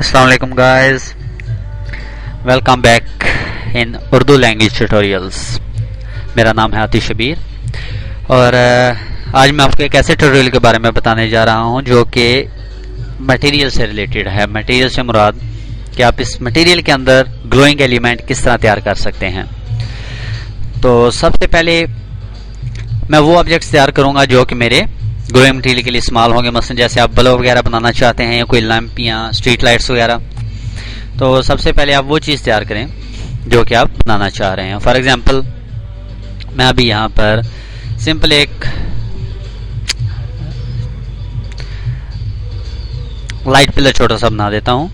Assalamualaikum guys, welcome back in Urdu language tutorials. मेरा नाम है आतिश शबीर और आज मैं आपको एक ऐसे ट्यूटोरियल के बारे में बताने जा रहा हूं जो कि मटेरियल से रिलेटेड है। मटेरियल से मुराद कि आप इस मटेरियल के अंदर ग्लोइंग एलिमेंट किस तरह तैयार कर सकते हैं। तो सबसे पहले मैं वो ऑब्जेक्ट्स तैयार करूंगा जो कि मेरे ग्लोइंग मटेरियल के लिए इस्तेमाल होंगे। मसलन जैसे आप बल्ब वगैरह बनाना चाहते हैं या कोई लैंप या स्ट्रीट लाइट्स वगैरह, तो सबसे पहले आप वो चीज़ तैयार करें जो कि आप बनाना चाह रहे हैं। फॉर एग्जांपल मैं अभी यहाँ पर सिंपल एक लाइट पिलर छोटा सा बना देता हूँ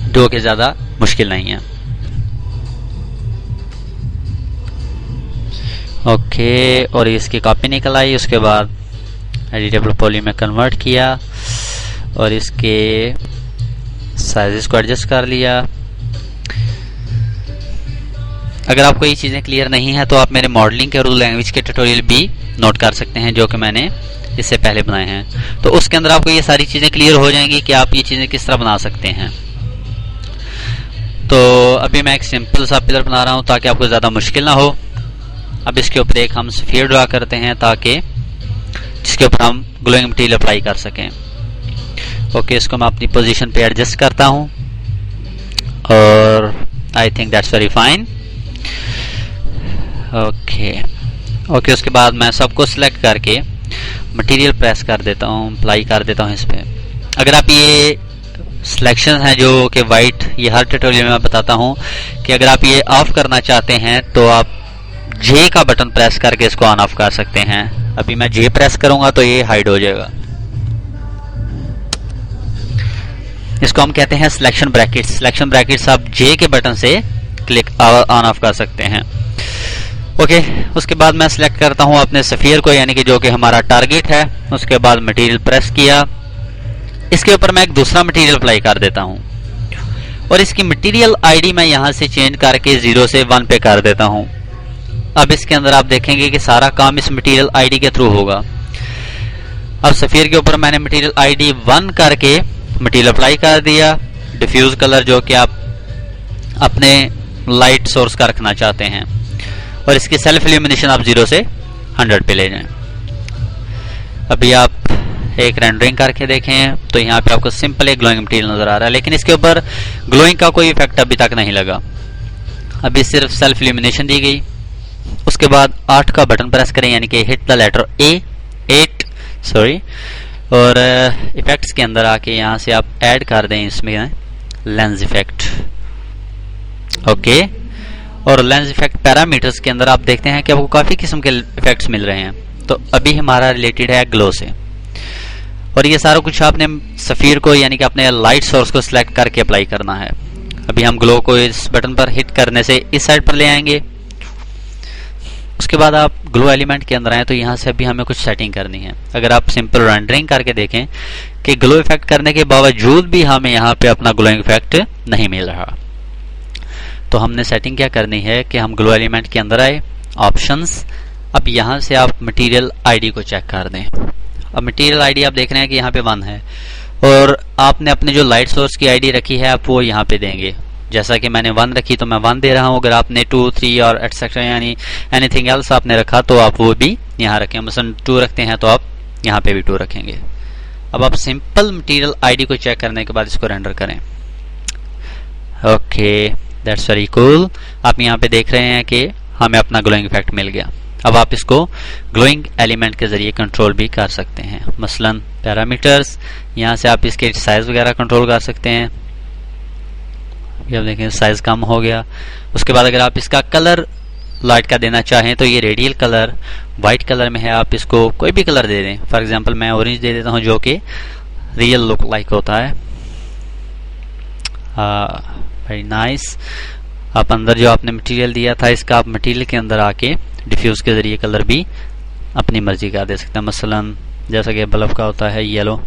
जो कि ज़्यादा मुश्किल नहीं है। ओके, और इसकी कॉपी निकल आई। उसके बाद एडिटेबल पॉली में कन्वर्ट किया और इसके साइजेस को एडजस्ट कर लिया। अगर आपको ये चीज़ें क्लियर नहीं है तो आप मेरे मॉडलिंग के उर्दू लैंग्वेज के ट्यूटोरियल भी नोट कर सकते हैं जो कि मैंने इससे पहले बनाए हैं। तो उसके अंदर आपको ये सारी चीज़ें क्लियर हो जाएंगी कि आप ये चीज़ें किस तरह बना सकते हैं। तो अभी मैं एक सिंपल सा पिलर बना रहा हूँ ताकि आपको ज़्यादा मुश्किल ना हो। अब इसके ऊपर एक हम स्फीयर ड्रा करते हैं ताकि जिसके ऊपर हम ग्लोइंग मटेरियल अप्लाई कर सकें। ओके, इसको मैं अपनी पोजीशन पे एडजस्ट करता हूं और I think that's very fine. Okay, उसके बाद मैं सबको सिलेक्ट करके मटेरियल प्रेस कर देता हूं, अप्लाई कर देता हूं इस पे। अगर आप ये सिलेक्शन हैं जो कि वाइट, ये हर ट्यूटोरियल में मैं बताता हूं कि अगर आप ये ऑफ करना चाहते हैं तो आप जे का बटन प्रेस करके इसको ऑन ऑफ कर सकते हैं। अभी मैं जे प्रेस करूंगा तो ये हाइड हो जाएगा। इसको हम कहते हैं सिलेक्शन ब्रैकेट्स। सिलेक्शन ब्रैकेट्स आप जे के बटन से क्लिक ऑन ऑफ कर सकते हैं। ओके, उसके बाद मैं सिलेक्ट करता हूं अपने स्फीयर को, यानी कि जो कि हमारा टारगेट है। उसके बाद मटेरियल प्रेस किया, इसके ऊपर मैं एक दूसरा मटेरियल अप्लाई कर देता हूं और इसकी मटेरियल आईडी मैं यहां से चेंज करके 0 से 1 पे कर देता हूं। अब इसके अंदर आप देखेंगे कि सारा काम इस मटेरियल आईडी के थ्रू होगा। अब सफीर के ऊपर मैंने मटेरियल आईडी 1 करके मटेरियल अप्लाई कर दिया। डिफ्यूज कलर जो कि आप अपने लाइट सोर्स का रखना चाहते हैं और इसकी सेल्फ इल्यूमिनेशन आप 0 से 100 पे ले जाएं। अभी आप एक रेंडरिंग करके देखें तो यहाँ पे आपको सिंपल एक ग्लोइंग मटेरियल नजर आ रहा है, लेकिन इसके ऊपर ग्लोइंग का कोई इफेक्ट अभी तक नहीं लगा। अभी सिर्फ सेल्फ इल्यूमिनेशन दी गई। उसके बाद 8 का बटन प्रेस करें, यानी कि हिट द लेटर ए, और इफेक्ट्स के अंदर आके यहां से आप ऐड कर दें इसमें लेंस इफेक्ट। ओके, और लेंस इफेक्ट पैरामीटर्स के अंदर आप देखते हैं कि आपको काफी किस्म के इफेक्ट्स मिल रहे हैं। तो अभी हमारा रिलेटेड है ग्लो से, और ये सारा कुछ आपने सफीर को यानी कि अपने लाइट सोर्स को सिलेक्ट करके अप्लाई करना है। अभी हम ग्लो को इस बटन पर हिट करने से इस साइड पर ले आएंगे। उसके बाद आप ग्लो एलिमेंट के अंदर आए तो यहाँ से अभी हमें कुछ सेटिंग करनी है। अगर आप सिंपल रेंडरिंग करके देखें कि ग्लो इफेक्ट करने के बावजूद भी हमें यहाँ पे अपना ग्लोइंग इफेक्ट नहीं मिल रहा, तो हमने सेटिंग क्या करनी है कि हम ग्लो एलिमेंट के अंदर आए, ऑप्शंस। अब यहाँ से आप मटेरियल आईडी को चेक कर दें। अब मटेरियल आईडी आप देख रहे हैं कि यहाँ पे 1 है और आपने अपने जो लाइट सोर्स की आईडी रखी है आप वो यहाँ पे देंगे। जैसा कि मैंने 1 रखी तो मैं 1 दे रहा हूं। अगर आपने 2, 3 और एटसेट्रा यानी एनीथिंग एल्स आपने रखा तो आप वो भी यहां रखें। मसलन 2 रखते हैं तो आप यहां पे भी 2 रखेंगे। अब आप सिंपल मटेरियल आईडी को चेक करने के बाद इसको रेंडर करें। Okay, that's very cool. आप यहां पे देख रहे हैं कि हमें अपना ग्लोइंग इफेक्ट मिल गया। अब आप इसको ग्लोइंग एलिमेंट के जरिए कंट्रोल भी कर सकते हैं। मसलन पैरामीटर्स, यहां से आप इसके साइज वगैरह कंट्रोल कर सकते हैं। अब देखें साइज कम हो गया। उसके बाद अगर आप इसका कलर लाइट का देना चाहें तो ये रेडियल कलर वाइट कलर में है, आप इसको कोई भी कलर दे दें। फॉर एग्जांपल मैं ऑरेंज दे देता हूं जो कि रियल लुक लाइक होता है। Very nice. आप अंदर जो आपने मटेरियल दिया था इसका आप मटेरियल के अंदर आके डिफ्यूज के जरिए कलर भी अपनी मर्जी का दे सकते हैं। मसलन जैसा कि बल्ब का होता है येलो।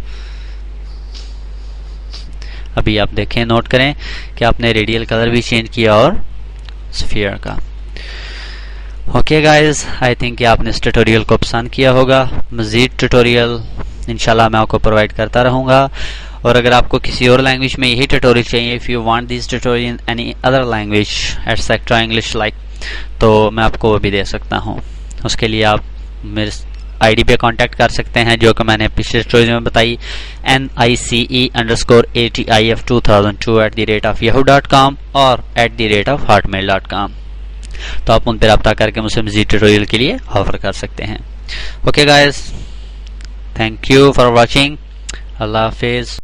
अभी आप देखें, नोट करें कि आपने रेडियल कलर भी चेंज किया और स्फीयर का। ओके गाइस, आई थिंक कि आपने इस ट्यूटोरियल को पसंद किया होगा। मजीद ट्यूटोरियल इंशाल्लाह मैं आपको प्रोवाइड करता रहूँगा। और अगर आपको किसी और लैंग्वेज में यही ट्यूटोरियल चाहिए, if you want this tutorial in any other language etcetera English like, तो मैं आपको वो भी दे सकता हूँ। उसके लिए आप मेरे आईडी पे कांटेक्ट कर सकते हैं जो कि मैंने पिछले ट्यूटोरियल में बताई, NICE_ATIF2002 और @hotmail.com। तो आप उन पर रब्ता करके मुझसे मज़ीद ट्यूटोरियल के लिए ऑफर कर सकते हैं। Okay guys, thank you for watching. अल्लाह हाफिज़।